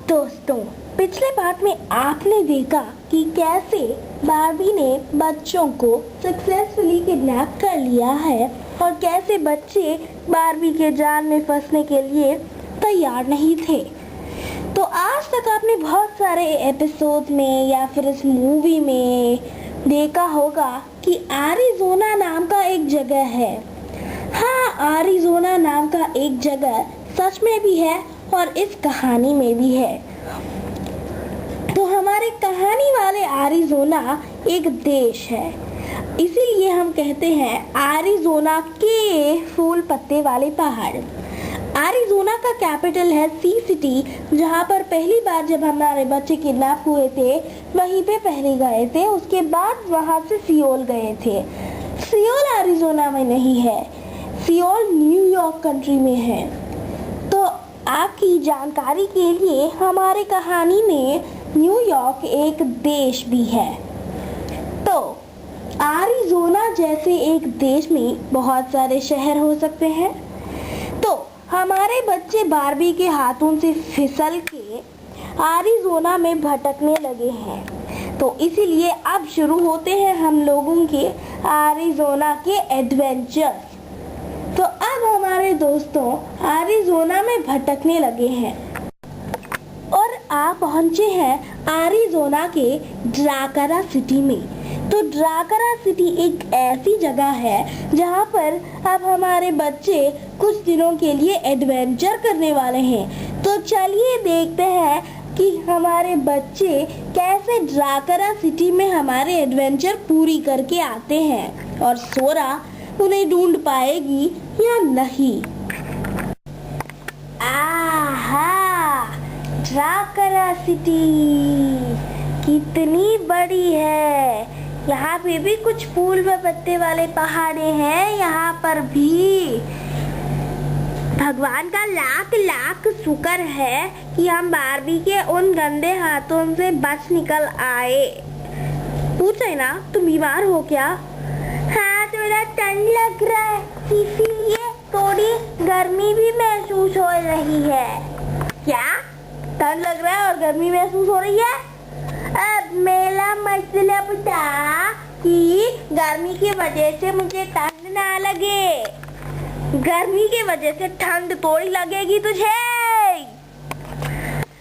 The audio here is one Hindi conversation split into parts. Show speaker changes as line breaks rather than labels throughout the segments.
दोस्तों, पिछले पार्ट में आपने देखा कि कैसे बार्बी ने बच्चों को सक्सेसफुली किडनैप कर लिया है और कैसे बच्चे बार्बी के जाल में फंसने के लिए तैयार नहीं थे। तो आज तक आपने बहुत सारे एपिसोड में या फिर इस मूवी में देखा होगा कि एरिज़ोना नाम का एक जगह है। हाँ, एरिज़ोना नाम का एक जगह सच में भी है और इस कहानी में भी है। तो हमारे कहानी वाले एरिज़ोना एक देश है, इसीलिए हम कहते हैं एरिज़ोना के फूल पत्ते वाले पहाड़। एरिज़ोना का कैपिटल है सी सिटी, जहाँ पर पहली बार जब हमारे बच्चे किडनैप हुए थे वहीं पे पहले गए थे, उसके बाद वहाँ से सियोल गए थे। सियोल एरिज़ोना में नहीं है, सियोल न्यूयॉर्क कंट्री में है। तो आपकी जानकारी के लिए हमारे कहानी में न्यूयॉर्क एक देश भी है। तो एरिज़ोना जैसे एक देश में बहुत सारे शहर हो सकते हैं। तो हमारे बच्चे बार्बी के हाथों से फिसल के एरिज़ोना में भटकने लगे हैं। तो इसीलिए अब शुरू होते हैं हम लोगों के एरिज़ोना के एडवेंचर। तो अब हमारे दोस्तों एरिज़ोना में भटकने लगे हैं और आप पहुंचे हैं एरिज़ोना के ड्राकारा सिटी में। तो ड्राकारा सिटी एक ऐसी जगह है जहां पर अब हमारे बच्चे कुछ दिनों के लिए एडवेंचर करने वाले हैं। तो चलिए देखते हैं कि हमारे बच्चे कैसे ड्राकारा सिटी में हमारे एडवेंचर पूरी करके आते हैं और सोरा उन्हें ढूंढ पाएगी या नहीं। आहा, ड्राकारा सिटी कितनी बड़ी है। यहाँ पे भी कुछ फूल व पत्ते वाले पहाड़े हैं। यहाँ पर भी भगवान का लाख लाख शुक्र है कि हम बार्बी के उन गंदे हाथों से बच निकल आए। पूछे ना, तुम बीमार हो क्या? हाँ, थोड़ा ठंड लग रहा है, इसीलिए थोड़ी गर्मी भी महसूस हो रही है। क्या ठंड लग रहा है और गर्मी महसूस हो रही है? अब मेरा मसला बता कि गर्मी की वजह से मुझे ठंड ना लगे। गर्मी की वजह से ठंड थोड़ी लगेगी तुझे।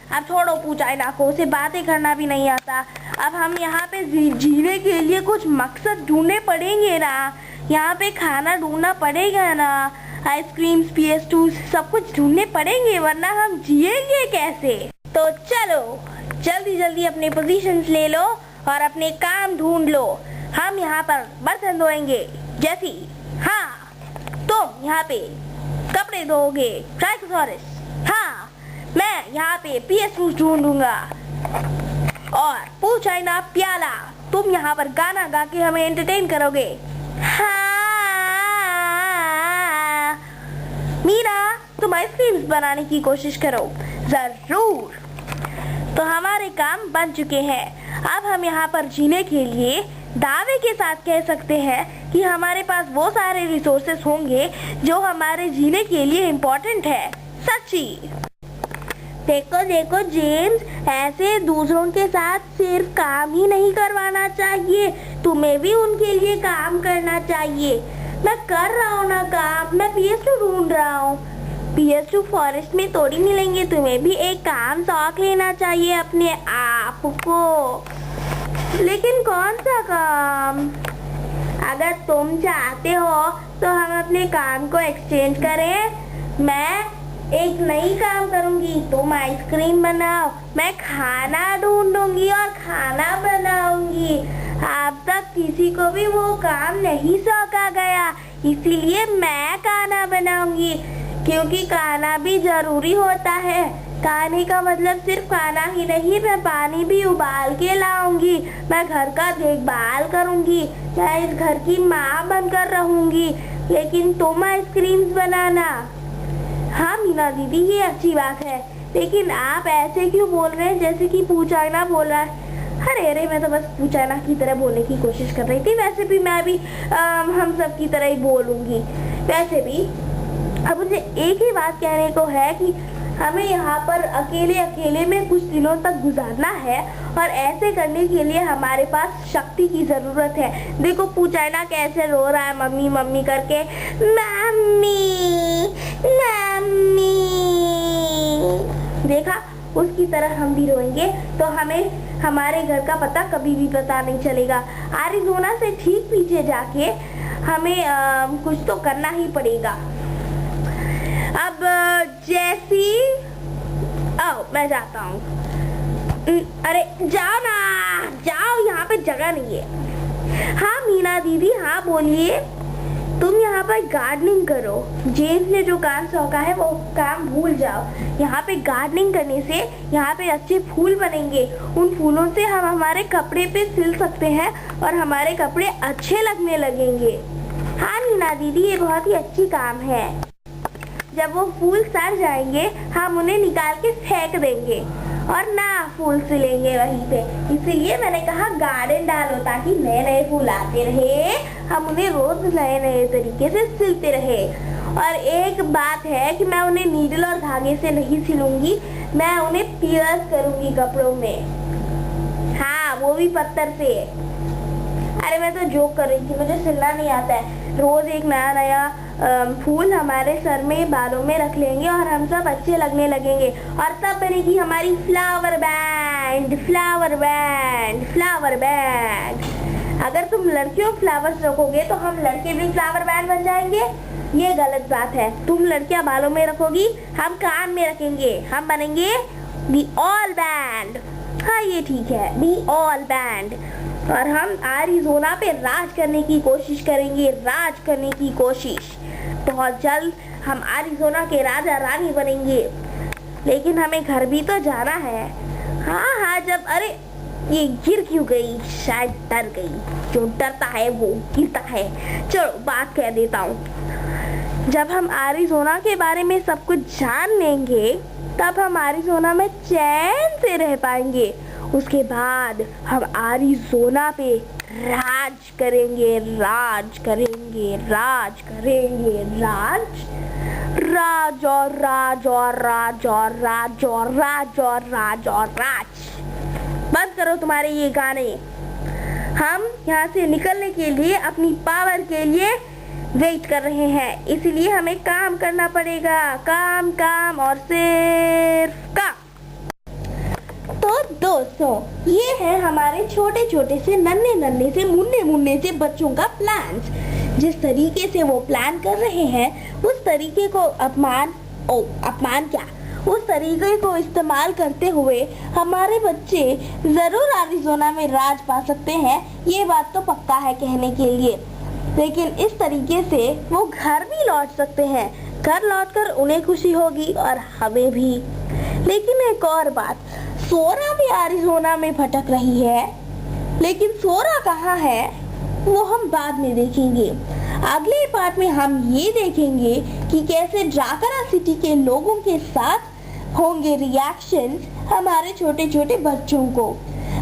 अब छोड़ो पूछाई ना को, उसे बातें करना भी नहीं आता। अब हम यहाँ पे जीने के लिए कुछ मकसद ढूंढने पड़ेंगे ना। यहाँ पे खाना ढूंढना पड़ेगा ना, आइसक्रीम, PS2 सब कुछ ढूंढने पड़ेंगे, वरना हम जिएंगे कैसे। तो चलो जल्दी जल्दी अपने पोजीशंस ले लो और अपने काम ढूंढ लो। हम यहाँ पर बर्तन धोएंगे, जैसी हाँ तुम यहाँ पे कपड़े धोओगे, ट्राइकोसॉरस हाँ मैं यहाँ पे PS2 ढूंढूंगा और पूछा ना प्याला, तुम यहाँ पर गाना गा के हमें एंटरटेन करोगे। हाँ मीरा, तुम आइसक्रीम्स बनाने की कोशिश करो। जरूर। तो हमारे काम बन चुके हैं। अब हम यहाँ पर जीने के लिए दावे के साथ कह सकते हैं कि हमारे पास वो सारे रिसोर्सेस होंगे जो हमारे जीने के लिए इम्पोर्टेंट है। सच्ची। देखो देखो जेम्स, ऐसे दूसरों के साथ सिर्फ काम ही नहीं करवाना चाहिए, तुम्हें भी उनके लिए काम करना चाहिए। मैं कर रहा हूँ ना काम, मैं PS2 ढूंढ रहा हूँ। PS2 फॉरेस्ट में थोड़ी मिलेंगे, तुम्हें भी एक काम शौक लेना चाहिए अपने आप को। लेकिन कौन सा काम? अगर तुम चाहते हो तो हम अपने काम को एक्सचेंज करें। मैं एक नई काम करूंगी, तुम आइसक्रीम बनाओ, मैं खाना ढूंढूंगी और खाना बनाऊंगी। अब तक किसी को भी वो काम नहीं सौंपा गया, इसीलिए मैं खाना बनाऊंगी, क्योंकि खाना भी जरूरी होता है। खाने का मतलब सिर्फ खाना ही नहीं, मैं पानी भी उबाल के लाऊंगी, मैं घर का देखभाल करूंगी, मैं इस घर की माँ बनकर रहूंगी। लेकिन तुम आइसक्रीम्स बनाना। हाँ मीना दीदी, ये अच्छी बात है, लेकिन आप ऐसे क्यों बोल रहे हैं जैसे कि पूछाना बोल रहा है? अरे मैं तो बस पूछाना की तरह बोलने की कोशिश कर रही थी। वैसे भी मैं भी हम सब की तरह ही बोलूंगी। वैसे भी अब मुझे एक ही बात कहने को है कि हमें यहाँ पर अकेले अकेले में कुछ दिनों तक गुजारना है और ऐसे करने के लिए हमारे पास शक्ति की जरूरत है। देखो पूछाइना कैसे रो रहा है मम्मी मम्मी करके, मम्मी मम्मी। देखा, उसकी तरह हम भी रोएंगे तो हमें हमारे घर का पता कभी भी पता नहीं चलेगा। एरिज़ोना से ठीक पीछे जाके हमें कुछ तो करना ही पड़ेगा। अब जैसी मैं जाता हूँ। अरे जाओ ना, जाओ, यहाँ पे जगह नहीं है। हाँ मीना दीदी, हाँ बोलिए। तुम यहाँ पर गार्डनिंग करो। जेम्स ने जो काम सौंपा है वो काम भूल जाओ। यहाँ पे गार्डनिंग करने से यहाँ पे अच्छे फूल बनेंगे। उन फूलों से हम हमारे कपड़े पे सिल सकते हैं और हमारे कपड़े अच्छे लगने लगेंगे। हाँ मीना दीदी, ये बहुत ही अच्छी काम है। जब वो फूल सड़ जाएंगे हम उन्हें निकाल के फेंक देंगे और ना फूल सिलेंगे वहीं पे। इसीलिए मैंने कहा गार्डन डालो ताकि नए नए फूल आते रहे, हम उन्हें रोज नए नए तरीके से सिलते रहे। और एक बात है कि मैं उन्हें नीडल और धागे से नहीं सिलूंगी, मैं उन्हें पियर्स करूंगी कपड़ों में। हाँ, वो भी पत्थर से। अरे मैं तो जोक कर रही थी, मुझे सिलना नहीं आता है। रोज एक नया नया फूल हमारे सर में बालों में रख लेंगे और हम सब अच्छे लगने लगेंगे और तब बनेगी हमारी flower band, flower band, flower band. अगर तुम लड़कियों फ्लावर्स रखोगे तो हम लड़के भी फ्लावर बैंड बन जाएंगे। ये गलत बात है। तुम लड़कियां बालों में रखोगी, हम कान में रखेंगे, हम बनेंगे दी ऑल बैंड। हाँ ये ठीक है, दी ऑल बैंड। और हम एरिज़ोना पे राज करने की कोशिश करेंगे, राज करने की कोशिश। बहुत जल्द हम एरिज़ोना के राजा रानी बनेंगे। लेकिन हमें घर भी तो जाना है। हाँ हाँ, जब अरे ये गिर क्यों गई? शायद डर गई। जो डरता है वो गिरता है। चलो बात कह देता हूँ। जब हम एरिज़ोना के बारे में सब कुछ जान लेंगे तब हम एरिज़ोना में चैन से रह पाएंगे। उसके बाद हम एरिज़ोना पे राज करेंगे, राज करेंगे, राज करेंगे, राज, राज और राज और राज और राज और राज और राज और राज। बंद करो तुम्हारे ये गाने। हम यहाँ से निकलने के लिए, अपनी पावर के लिए वेट कर रहे हैं। इसलिए हमें काम करना पड़ेगा, काम काम और सिर्फ काम। तो दोस्तों, ये है हमारे छोटे छोटे से नन्हे नन्हे से मुन्ने मुन्ने से बच्चों का प्लान। जिस तरीके से वो प्लान कर रहे हैं उस तरीके को उस तरीके को इस्तेमाल करते हुए हमारे बच्चे जरूर एरिज़ोना में राज पा सकते हैं। ये बात तो पक्का है कहने के लिए। लेकिन इस तरीके से वो घर भी लौट सकते हैं। घर लौटकर उन्हें खुशी होगी और हमें भी। लेकिन एक और बात, सोरा भी एरिज़ोना में भटक रही है। लेकिन सोरा कहाँ है वो हम बाद में देखेंगे। अगले पार्ट में हम ये देखेंगे कि कैसे ड्राकरा सिटी के लोगों के साथ होंगे रिएक्शन हमारे छोटे छोटे बच्चों को।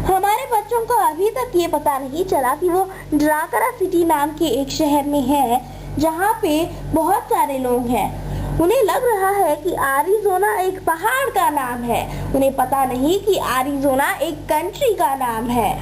हमारे बच्चों को अभी तक ये पता नहीं चला कि वो ड्राकरा सिटी नाम के एक शहर में है जहाँ पे बहुत सारे लोग हैं। उन्हें लग रहा है कि एरिज़ोना एक पहाड़ का नाम है। उन्हें पता नहीं कि एरिज़ोना एक कंट्री का नाम है।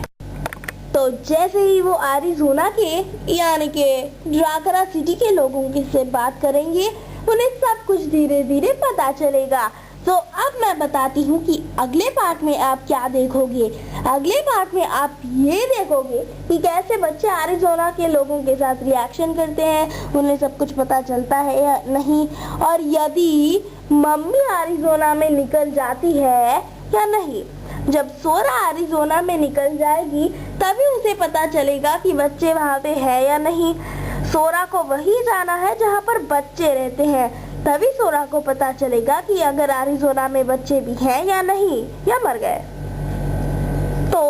तो जैसे ही वो एरिज़ोना के यानी के ड्राकरा सिटी के लोगों के से बात करेंगे उन्हें सब कुछ धीरे धीरे पता चलेगा। तो अब मैं बताती हूँ कि अगले पार्ट में आप क्या देखोगे। अगले पार्ट में आप ये देखोगे कि कैसे बच्चे एरिज़ोना के लोगों के साथ रिएक्शन करते हैं, उन्हें सब कुछ पता चलता है या नहीं, और यदि मम्मी एरिज़ोना में निकल जाती है या नहीं। जब सोरा एरिज़ोना में निकल जाएगी तभी उसे पता चलेगा कि बच्चे वहाँ पे है या नहीं। सोरा को वही जाना है जहाँ पर बच्चे रहते हैं, तभी सोरा को पता चलेगा कि अगर एरिज़ोना में बच्चे भी हैं या नहीं, या मर गए। तो